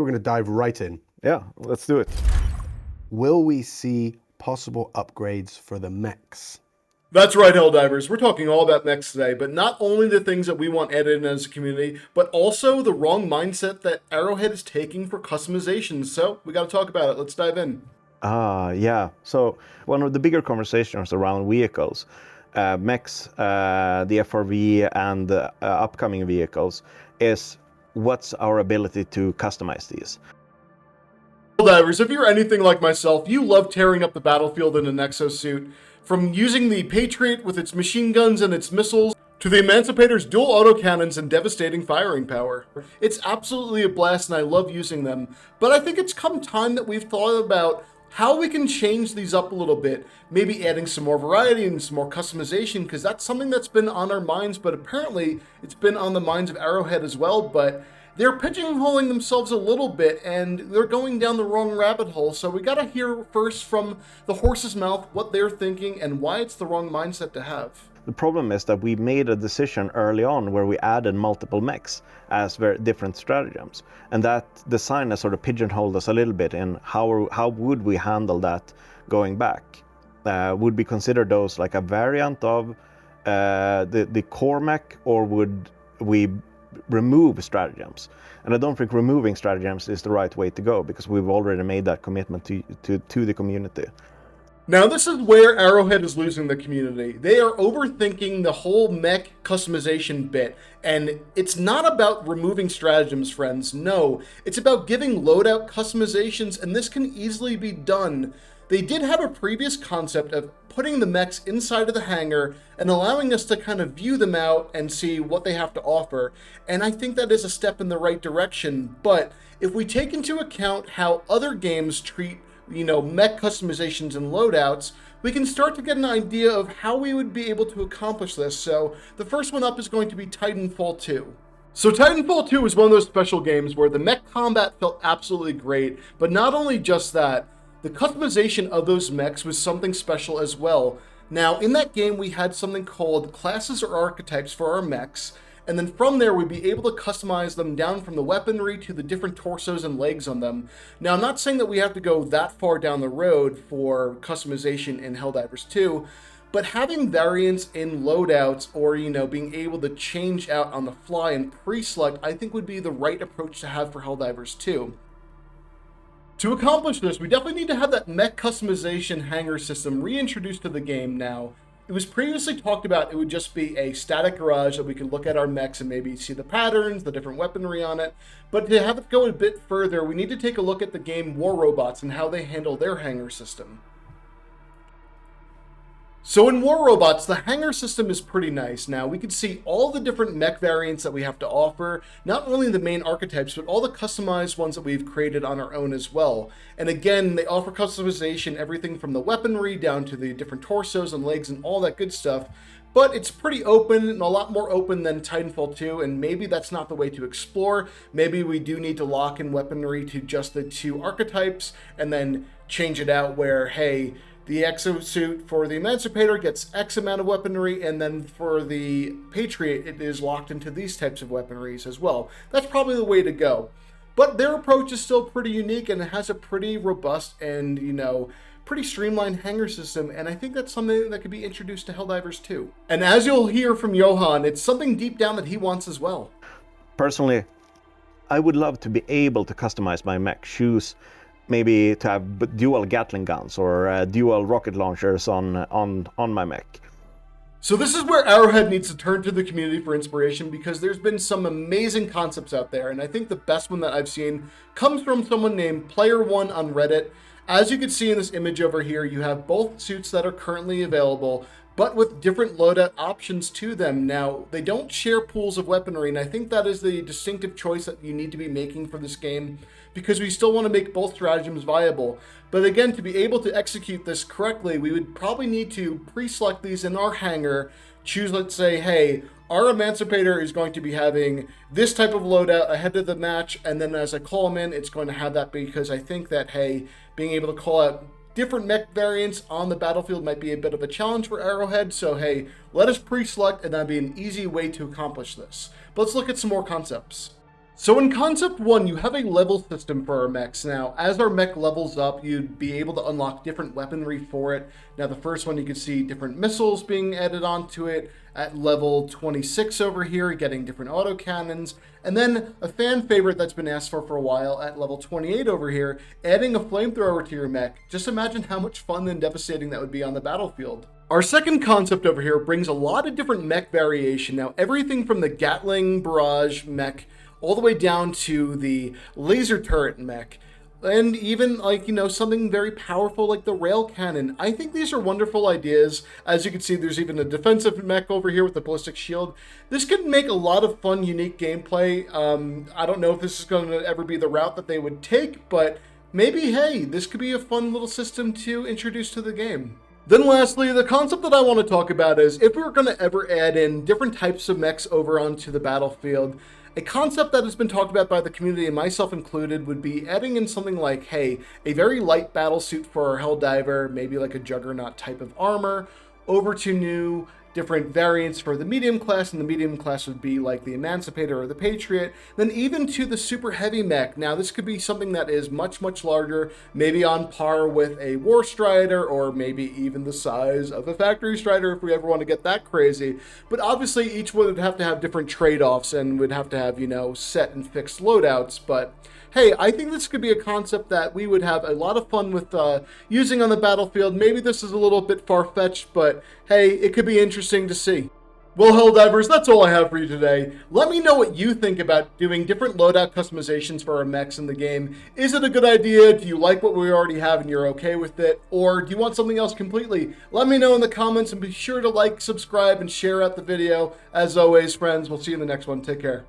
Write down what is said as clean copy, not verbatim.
We're going to dive right in. Yeah, let's do it. Will we see possible upgrades for the mechs? That's right, Helldivers. We're talking all about mechs today, but not only the things that we want added in as a community, but also the wrong mindset that Arrowhead is taking for customization. So we got to talk about it. Let's dive in. Yeah. So one of the bigger conversations around vehicles, mechs, the FRV, and upcoming vehicles is what's our ability to customize these. Helldivers, if you're anything like myself, you love tearing up the battlefield in an exosuit. From using the Patriot with its machine guns and its missiles, to the Emancipator's dual autocannons and devastating firing power. It's absolutely a blast and I love using them, but I think it's come time that we've thought about how we can change these up a little bit, maybe adding some more variety and some more customization, because that's something that's been on our minds, but apparently it's been on the minds of Arrowhead as well, but they're pigeonholing themselves a little bit and they're going down the wrong rabbit hole. So we gotta hear first from the horse's mouth what they're thinking and why it's the wrong mindset to have. The problem is that we made a decision early on where we added multiple mechs as very different stratagems, and that design has sort of pigeonholed us a little bit in how would we handle that going back. Would we consider those like a variant of the core mech, or would we remove stratagems? And I don't think removing stratagems is the right way to go, because we've already made that commitment to the community. Now this is where Arrowhead is losing the community. They are overthinking the whole mech customization bit, and it's not about removing stratagems, friends. No, it's about giving loadout customizations, and this can easily be done. They did have a previous concept of putting the mechs inside of the hangar and allowing us to kind of view them out and see what they have to offer, and I think that is a step in the right direction. But if we take into account how other games treat mech customizations and loadouts, we can start to get an idea of how we would be able to accomplish this. So the first one up is going to be Titanfall 2. So Titanfall 2 is one of those special games where the mech combat felt absolutely great, but not only just that, the customization of those mechs was something special as well. Now, in that game, we had something called classes or archetypes for our mechs, and then from there, we'd be able to customize them down from the weaponry to the different torsos and legs on them. Now, I'm not saying that we have to go that far down the road for customization in Helldivers 2, but having variants in loadouts or, being able to change out on the fly and pre-select, I think would be the right approach to have for Helldivers 2. To accomplish this, we definitely need to have that mech customization hangar system reintroduced to the game now. It was previously talked about it would just be a static garage that we could look at our mechs and maybe see the patterns, the different weaponry on it. But to have it go a bit further, we need to take a look at the game War Robots and how they handle their hangar system. So in War Robots, the hangar system is pretty nice. Now, we can see all the different mech variants that we have to offer, not only the main archetypes, but all the customized ones that we've created on our own as well. And again, they offer customization, everything from the weaponry down to the different torsos and legs and all that good stuff. But it's pretty open, and a lot more open than Titanfall 2, and maybe that's not the way to explore. Maybe we do need to lock in weaponry to just the two archetypes, and then change it out where, hey, the exosuit for the Emancipator gets X amount of weaponry, and then for the Patriot, it is locked into these types of weaponries as well. That's probably the way to go. But their approach is still pretty unique, and it has a pretty robust and, pretty streamlined hangar system, and I think that's something that could be introduced to Helldivers 2. And as you'll hear from Johan, it's something deep down that he wants as well. Personally, I would love to be able to customize my mech, choose maybe to have dual Gatling guns or dual rocket launchers on my mech. So this is where Arrowhead needs to turn to the community for inspiration, because there's been some amazing concepts out there, and I think the best one that I've seen comes from someone named Player1 on Reddit. As you can see in this image over here, you have both suits that are currently available, but with different loadout options to them. Now, they don't share pools of weaponry, and I think that is the distinctive choice that you need to be making for this game, because we still want to make both stratagems viable. But again, to be able to execute this correctly, we would probably need to pre-select these in our hangar, choose, let's say, hey, our Emancipator is going to be having this type of loadout ahead of the match, and then as I call them in, it's going to have that, because I think that, hey, being able to call out different mech variants on the battlefield might be a bit of a challenge for Arrowhead, so hey, let us pre-select, and that'd be an easy way to accomplish this. But let's look at some more concepts. So in Concept 1, you have a level system for our mechs. Now, as our mech levels up, you'd be able to unlock different weaponry for it. Now, the first one, you can see different missiles being added onto it. At level 26 over here, getting different autocannons. And then a fan favorite that's been asked for a while at level 28 over here, adding a flamethrower to your mech. Just imagine how much fun and devastating that would be on the battlefield. Our second concept over here brings a lot of different mech variation. Now, everything from the Gatling barrage mech all the way down to the laser turret mech, and even like, something very powerful like the rail cannon. I think these are wonderful ideas. As you can see, there's even a defensive mech over here with the ballistic shield. This could make a lot of fun, unique gameplay. I don't know if this is going to ever be the route that they would take, but maybe, hey, this could be a fun little system to introduce to the game. Then lastly, the concept that I want to talk about is if we were going to ever add in different types of mechs over onto the battlefield, a concept that has been talked about by the community, and myself included, would be adding in something like, hey, a very light battle suit for our Helldiver, maybe like a Juggernaut type of armor, over to new different variants for the medium class, and the medium class would be like the Emancipator or the Patriot, then even to the super heavy mech. Now this could be something that is much, much larger, maybe on par with a War Strider, or maybe even the size of a Factory Strider if we ever want to get that crazy. But obviously each one would have to have different trade-offs and would have to have, set and fixed loadouts. But hey, I think this could be a concept that we would have a lot of fun with using on the battlefield. Maybe this is a little bit far-fetched, but hey, it could be interesting to see. Well, Helldivers, that's all I have for you today. Let me know what you think about doing different loadout customizations for our mechs in the game. Is it a good idea? Do you like what we already have and you're okay with it? Or do you want something else completely? Let me know in the comments, and be sure to like, subscribe, and share out the video. As always, friends, we'll see you in the next one. Take care.